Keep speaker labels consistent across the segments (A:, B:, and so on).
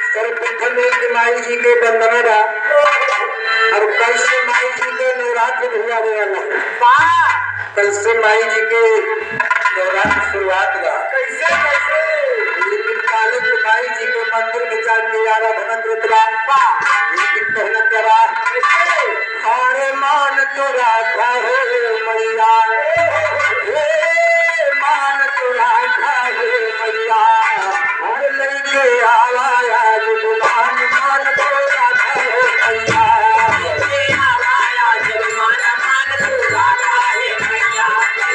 A: माई जी के बंदना बा और कल से माई जी के नवरात्र हुआ वाला कल से माई जी के नवरात्र शुरुआत बा कैसे कैसे लेकिन काले के माई जी के मंदिर में जाके आराधना करत बा लेकिन कहना क्या बा हारे मान तो राखा हो मैया हे मान तो राखा हो मैया हर लेके आवा आज दुकान मान तो राखा हो मैया लेके आवा आज दुकान मान तो राखा है मैया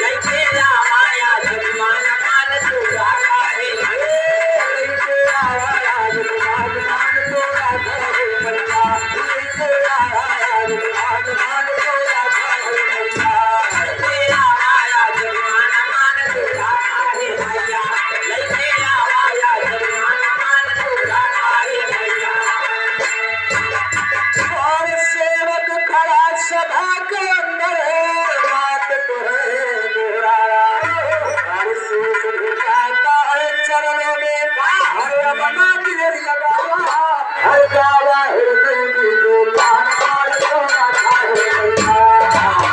A: लेके आवा आज दुकान मान तो राखा है लेके आवा आज दुकान मान तो राखा है मैया लेके आवा आज दुकान मान तो राखा है मैया लेके आवा आज दुकान मान तो राखा है मैया लेके आवा आज दुकान मान तो राखा है मैया और सेवक खड़ा सभा के अंदर बात तो है दोहराया हर सूझ झुकाता है चरणों में हर अपना गिर लगावा हर गावा हृदय की जो बात तो रखा है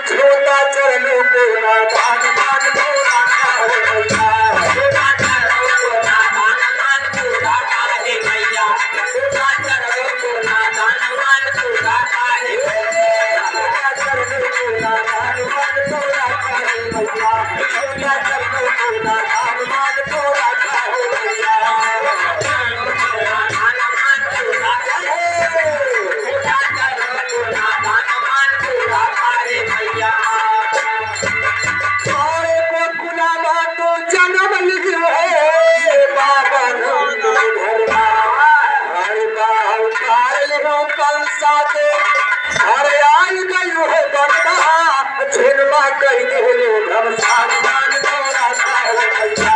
A: छोटा चरणों को नादान मान तो रखा है मैया छोटा चरणों को नादान मान तो रखा है मैया छोटा चरणों को नादान मान तो रखा है छोटा चरणों को नादान मान तो रखा है मैया छोटा चरणों को नादान मान तो रखा है मैया नादान मान तो रखा है छोटा चरणों को नादान मान तो रखा है मैया सारे को गुलामा तो जन्म लिख है बाबा घर हर बाल काल हो कल साथे हर आई गई है बंदा झिलवा कह दे लो हम सामान तो रखा है